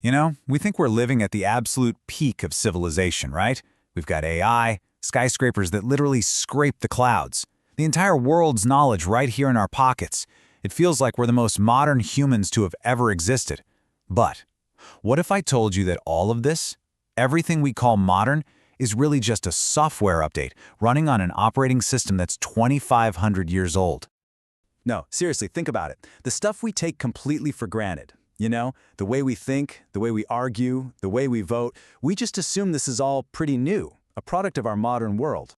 You know, we think we're living at the absolute peak of civilization, right? We've got AI, skyscrapers that literally scrape the clouds. The entire world's knowledge right here in our pockets. It feels like we're the most modern humans to have ever existed. But what if I told you that all of this, everything we call modern, is really just a software update running on an operating system that's 2,500 years old? No, seriously, think about it. The stuff we take completely for granted. You know, the way we think, the way we argue, the way we vote, we just assume this is all pretty new, a product of our modern world.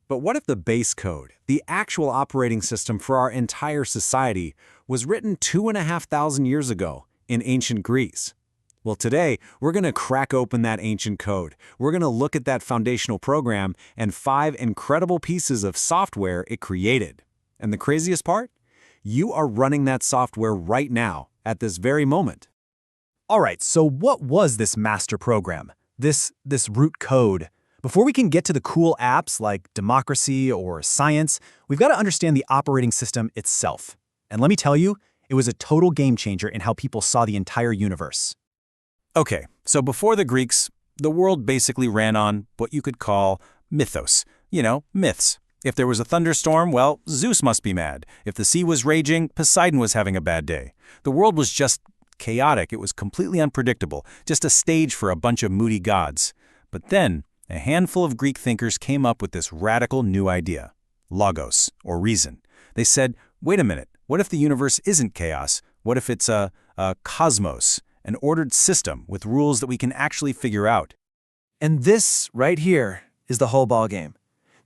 But what if the base code, the actual operating system for our entire society, was written 2,500 years ago in ancient Greece? Well, today, we're going to crack open that ancient code. We're going to look at that foundational program and 5 incredible pieces of software it created. And the craziest part? You are running that software right now, at this very moment. All right, so what was this master program? This root code? Before we can get to the cool apps like democracy or science, we've got to understand the operating system itself. And let me tell you, it was a total game changer in how people saw the entire universe. Okay, so before the Greeks, the world basically ran on what you could call mythos. You know, myths. If there was a thunderstorm, well, Zeus must be mad. If the sea was raging, Poseidon was having a bad day. The world was just chaotic. It was completely unpredictable, just a stage for a bunch of moody gods. But then, a handful of Greek thinkers came up with this radical new idea, logos, or reason. They said, wait a minute, what if the universe isn't chaos? What if it's a cosmos, an ordered system with rules that we can actually figure out? And this right here is the whole ballgame.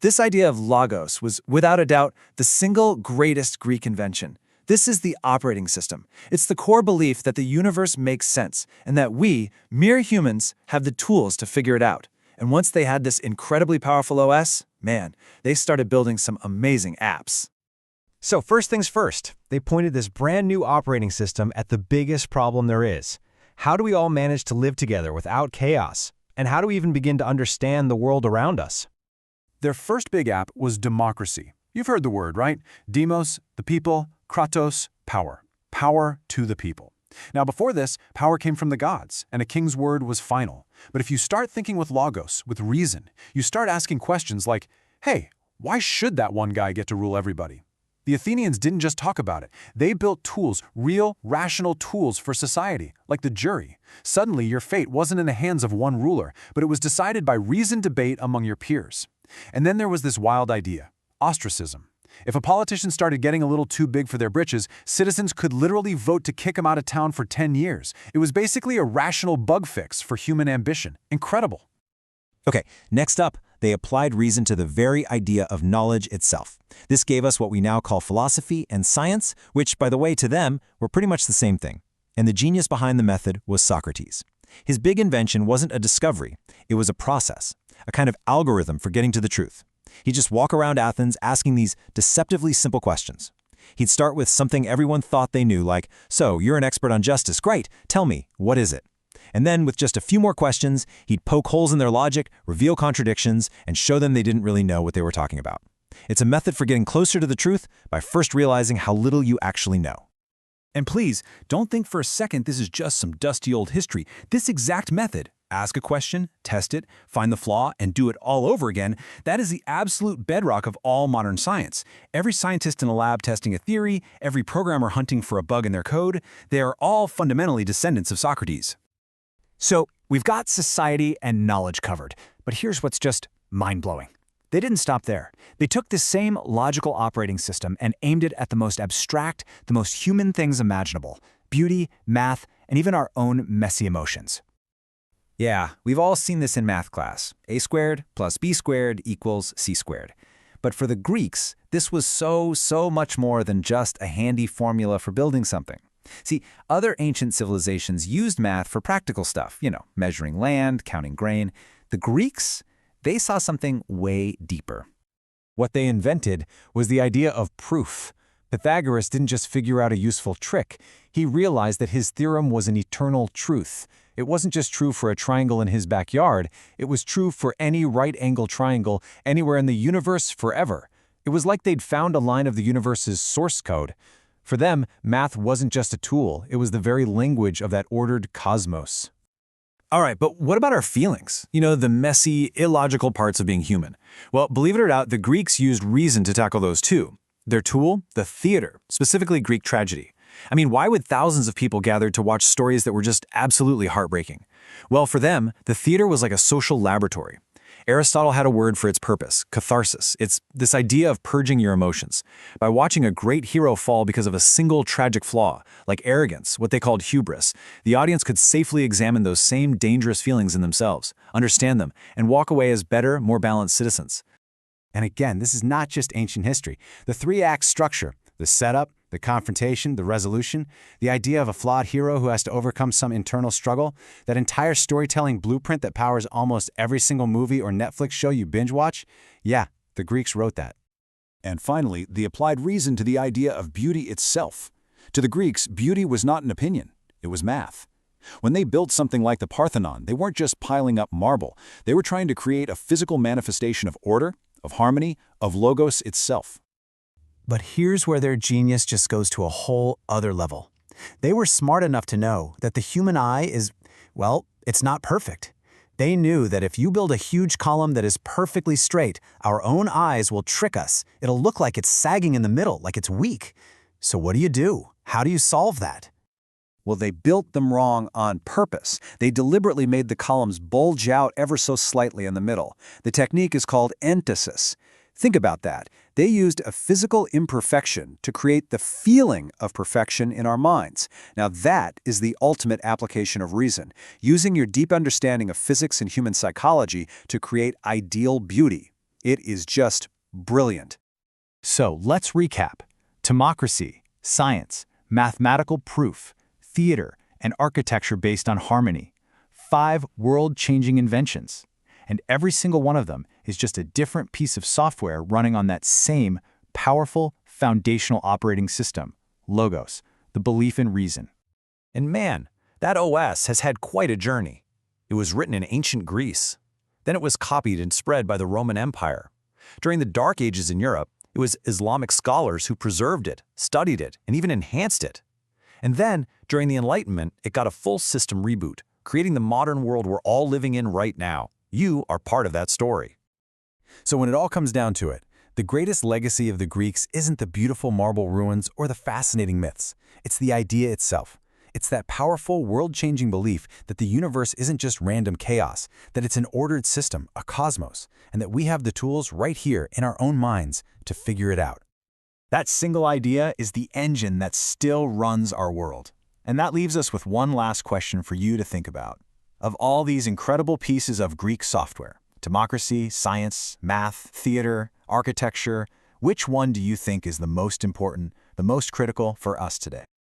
This idea of logos was, without a doubt, the single greatest Greek invention. This is the operating system. It's the core belief that the universe makes sense and that we, mere humans, have the tools to figure it out. And once they had this incredibly powerful OS, man, they started building some amazing apps. So first things first, they pointed this brand new operating system at the biggest problem there is. How do we all manage to live together without chaos? And how do we even begin to understand the world around us? Their first big app was democracy. You've heard the word, right? Demos, the people, kratos, power. Power to the people. Now before this, power came from the gods, and a king's word was final. But if you start thinking with logos, with reason, you start asking questions like, hey, why should that one guy get to rule everybody? The Athenians didn't just talk about it. They built tools, real, rational tools for society, like the jury. Suddenly, your fate wasn't in the hands of one ruler, but it was decided by reasoned debate among your peers. And then there was this wild idea, ostracism. If a politician started getting a little too big for their britches, citizens could literally vote to kick him out of town for 10 years. It was basically a rational bug fix for human ambition. Incredible. Okay, next up, they applied reason to the very idea of knowledge itself. This gave us what we now call philosophy and science, which, by the way, to them, were pretty much the same thing. And the genius behind the method was Socrates. His big invention wasn't a discovery, it was a process, a kind of algorithm for getting to the truth. He'd just walk around Athens asking these deceptively simple questions. He'd start with something everyone thought they knew, like, so, you're an expert on justice, great, tell me, what is it? And then, with just a few more questions, he'd poke holes in their logic, reveal contradictions, and show them they didn't really know what they were talking about. It's a method for getting closer to the truth by first realizing how little you actually know. And please, don't think for a second this is just some dusty old history. This exact method, ask a question, test it, find the flaw, and do it all over again, that is the absolute bedrock of all modern science. Every scientist in a lab testing a theory, every programmer hunting for a bug in their code, they are all fundamentally descendants of Socrates. So we've got society and knowledge covered, but here's what's just mind-blowing. They didn't stop there. They took this same logical operating system and aimed it at the most abstract, the most human things imaginable: beauty, math, and even our own messy emotions. Yeah, we've all seen this in math class. A squared plus b squared equals c squared. But for the Greeks, this was so much more than just a handy formula for building something. See, other ancient civilizations used math for practical stuff, measuring land, counting grain. The Greeks, they saw something way deeper. What they invented was the idea of proof. Pythagoras didn't just figure out a useful trick. He realized that his theorem was an eternal truth. It wasn't just true for a triangle in his backyard. It was true for any right-angle triangle anywhere in the universe forever. It was like they'd found a line of the universe's source code. For them, math wasn't just a tool, it was the very language of that ordered cosmos. All right, but what about our feelings? You know, the messy, illogical parts of being human. Well, believe it or not, the Greeks used reason to tackle those too. Their tool? The theater, specifically Greek tragedy. I mean, why would thousands of people gather to watch stories that were just absolutely heartbreaking? Well, for them, the theater was like a social laboratory. Aristotle had a word for its purpose, catharsis. It's this idea of purging your emotions. By watching a great hero fall because of a single tragic flaw, like arrogance, what they called hubris, the audience could safely examine those same dangerous feelings in themselves, understand them, and walk away as better, more balanced citizens. And again, this is not just ancient history. The three-act structure, the setup, the confrontation, the resolution, the idea of a flawed hero who has to overcome some internal struggle, that entire storytelling blueprint that powers almost every single movie or Netflix show you binge watch, yeah, the Greeks wrote that. And finally, the applied reason to the idea of beauty itself. To the Greeks, beauty was not an opinion, it was math. When they built something like the Parthenon, they weren't just piling up marble, they were trying to create a physical manifestation of order, of harmony, of logos itself. But here's where their genius just goes to a whole other level. They were smart enough to know that the human eye is, well, it's not perfect. They knew that if you build a huge column that is perfectly straight, our own eyes will trick us. It'll look like it's sagging in the middle, like it's weak. So what do? How do you solve that? Well, they built them wrong on purpose. They deliberately made the columns bulge out ever so slightly in the middle. The technique is called entasis. Think about that. They used a physical imperfection to create the feeling of perfection in our minds. Now that is the ultimate application of reason, using your deep understanding of physics and human psychology to create ideal beauty. It is just brilliant. So let's recap. Democracy, science, mathematical proof, theater, and architecture based on harmony. 5 world-changing inventions. And every single one of them is just a different piece of software running on that same powerful foundational operating system, Logos, the belief in reason. And man, that OS has had quite a journey. It was written in ancient Greece. Then it was copied and spread by the Roman Empire. During the Dark Ages in Europe, it was Islamic scholars who preserved it, studied it, and even enhanced it. And then, during the Enlightenment, it got a full system reboot, creating the modern world we're all living in right now. You are part of that story. So when it all comes down to it, the greatest legacy of the Greeks isn't the beautiful marble ruins or the fascinating myths. It's the idea itself. It's that powerful, world-changing belief that the universe isn't just random chaos, that it's an ordered system, a cosmos, and that we have the tools right here in our own minds to figure it out. That single idea is the engine that still runs our world. And that leaves us with one last question for you to think about. Of all these incredible pieces of Greek software, democracy, science, math, theater, architecture, which one do you think is the most important, the most critical for us today?